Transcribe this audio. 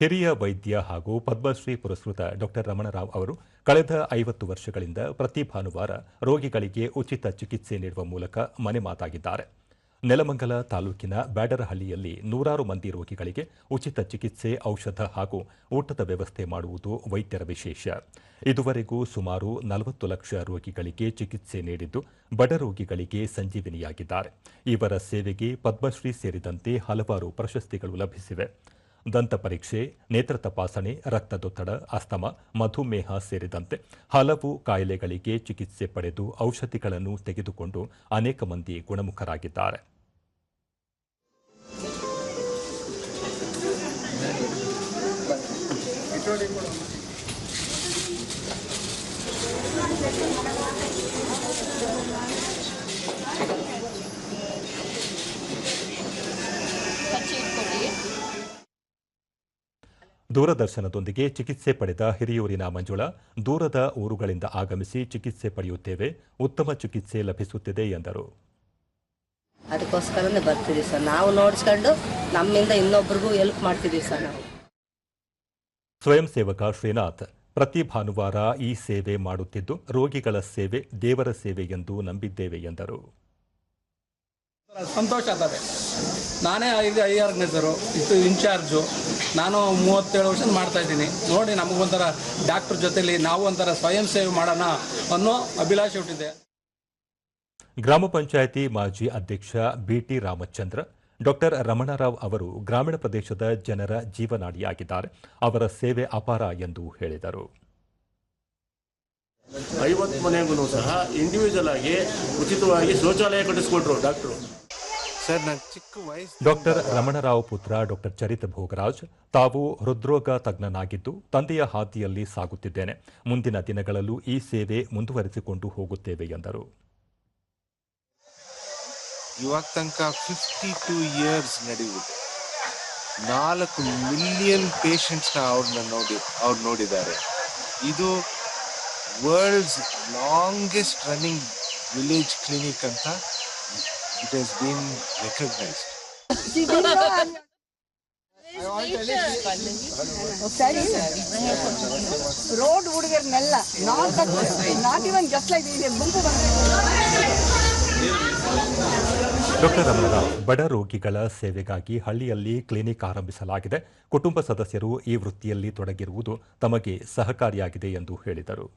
ಹಿರಿಯ ವೈದ್ಯ ಹಾಗೂ ಪದ್ಮಶ್ರೀ ಪುರಸ್ಕೃತ ಡಾಕ್ಟರ್ ರಮಣರಾವ್ ಅವರು ಕಳೆದ 50 ವರ್ಷಗಳಿಂದ ಪ್ರತಿ ಭಾನುವಾರ ರೋಗಿಗಳಿಗೆ ಉಚಿತ ಚಿಕಿತ್ಸೆ ನೀಡುವ ಮೂಲಕ ಮನೆ ಮಾತಾಗಿದ್ದಾರೆ. ನೆಲಮಂಗಲ ತಾಲೂಕಿನ ಬ್ಯಾಡರಹಳ್ಳಿಯಲ್ಲಿ ನೂರಾರು ಮಂದಿ ರೋಗಿಗಳಿಗೆ ಉಚಿತ ಚಿಕಿತ್ಸೆ, ಔಷಧ ಹಾಗೂ ಊಟದ ವ್ಯವಸ್ಥೆ ಮಾಡುವುದು ವೈದ್ಯರ ವಿಶೇಷ. ಇದುವರೆಗೂ ಸುಮಾರು 40 ಲಕ್ಷ ರೋಗಿಗಳಿಗೆ ಚಿಕಿತ್ಸೆ ನೀಡಿದ್ದು ಬಡ ರೋಗಿಗಳಿಗೆ ಸಂಜೀವಿನಿಯಾಗಿದ್ದಾರೆ. ಇವರ ಸೇವೆಗೆ ಪದ್ಮಶ್ರೀ ಸೇರಿದಂತೆ ಹಲವಾರು ಪ್ರಶಸ್ತಿಗಳು ಲಭಿಸಿವೆ. ದಂತ ಪರೀಕ್ಷೆ, ನೇತ್ರ ತಪಾಸಣೆ, ರಕ್ತದೊತ್ತಡ, ಅಸ್ತಮ, ಮಧುಮೇಹ ಸೇರಿದಂತೆ ಹಲವು ಕಾಯಿಲೆಗಳಿಗೆ ಚಿಕಿತ್ಸೆ ಪಡೆದು ಔಷಧಿಗಳನ್ನು ತೆಗೆದುಕೊಂಡು ಅನೇಕ ಮಂದಿ ಗುಣಮುಖರಾಗಿದ್ದಾರೆ. ದೂರದರ್ಶನದೊಂದಿಗೆ ಚಿಕಿತ್ಸೆ ಪಡೆದ ಹಿರಿಯೂರಿನ ಮಂಜುಳಾ, ದೂರದ ಊರುಗಳಿಂದ ಆಗಮಿಸಿ ಚಿಕಿತ್ಸೆ ಪಡೆಯುತ್ತೇವೆ, ಉತ್ತಮ ಚಿಕಿತ್ಸೆ ಲಭಿಸುತ್ತಿದೆ ಎಂದರು. ಅದಕ್ಕೋಸ್ಕರನೇ ಬರ್ತೀವಿ ಸರ್. ನಾವು ನೋಡಿಸ್ಕೊಂಡು ನಮ್ಮಿಂದ ಇನ್ನೊಬ್ಬರಿಗೂ ಹೆಲ್ಪ್ ಮಾಡ್ತಿದ್ದೀವಿ ಸರ್. ನಾವು ಸ್ವಯಂ ಸೇವಕ ಶ್ರೀನಾಥ್ ಪ್ರತಿ ಭಾನುವಾರ ಈ ಸೇವೆ ಮಾಡುತ್ತಿದ್ದು ರೋಗಿಗಳ ಸೇವೆ ದೇವರ ಸೇವೆ ಎಂದು ನಂಬಿದ್ದೇವೆ ಎಂದರು. ಸಂತೋಷ ಆಗ್ತದೆ. ನಾನೇ ಆರ್ಗನೈಸರು, ಇನ್ಚಾರ್ಜು. ನಾನು 37 ವರ್ಷ ಮಾಡ್ತಾ ಇದ್ದೀನಿ. ನೋಡಿ, ನಮಗೊಂಥರ ಡಾಕ್ಟರ್ ಜೊತೆಲಿ ನಾವು ಒಂಥರ ಸ್ವಯಂ ಸೇವೆ ಮಾಡೋಣ ಅನ್ನೋ ಅಭಿಲಾಷೆ ಹುಟ್ಟಿದೆ. ಗ್ರಾಮ ಪಂಚಾಯಿತಿ ಮಾಜಿ ಅಧ್ಯಕ್ಷ ಬಿಟಿ ರಾಮಚಂದ್ರ, ಡಾಕ್ಟರ್ ರಮಣರಾವ್ ಅವರು ಗ್ರಾಮೀಣ ಪ್ರದೇಶದ ಜನರ ಜೀವನಾಡಿಯಾಗಿದ್ದಾರೆ. ಅವರ ಸೇವೆ ಅಪಾರ ಎಂದು ಹೇಳಿದರು. 50 ಮನೆಗೂ ಸಹ ಇಂಡಿವಿಜುವಲ್ ಆಗಿ ಉಚಿತವಾಗಿ ಶೌಚಾಲಯ ಕಟ್ಟಿಸಿಕೊಟ್ರು ಡಾಕ್ಟರು. ಡಾಕ್ಟರ್ ರಮಣರಾವ್ ಪುತ್ರ ಡಾಕ್ಟರ್ ಚರಿತ್ ಭೋಗರಾಜ್, ತಾವು ಹೃದ್ರೋಗ ತಜ್ಞನಾಗಿದ್ದು ತಂದೆಯ ಹಾದಿಯಲ್ಲಿ ಸಾಗುತ್ತಿದ್ದೇನೆ. ಮುಂದಿನ ದಿನಗಳಲ್ಲೂ ಈ ಸೇವೆ ಮುಂದುವರಿಸಿಕೊಂಡು ಹೋಗುತ್ತೇವೆ ಎಂದರು. ಇವಾಗ ತನಕ 52 ಇಯರ್ಸ್ ನಡೆಯುತ್ತೆ. 4 ಮಿಲಿಯನ್ ಪೇಷಂಟ್ಸ್ನ ಅವ್ರು ನೋಡಿದ್ದಾರೆ. ಇದು world's longest running village clinic ಅಂತ it has been recognised. Road ಹುಡುಗರನ್ನೆಲ್ಲ ನಾಟ್ ಇವನ್ ಜಸ್ಟ್ ಲೈಕ್ ಗುಂಪು ಡಾಕ್ಟರ್ ರಮಣರಾವ್ ಬಡ ರೋಗಿಗಳ ಸೇವೆಗಾಗಿ ಹಳ್ಳಿಯಲ್ಲಿ ಕ್ಲಿನಿಕ್ ಆರಂಭಿಸಲಾಗಿದೆ. ಕುಟುಂಬ ಸದಸ್ಯರು ಈ ವೃತ್ತಿಯಲ್ಲಿ ತೊಡಗಿರುವುದು ತಮಗೆ ಸಹಕಾರಿಯಾಗಿದೆ ಎಂದು ಹೇಳಿದರು.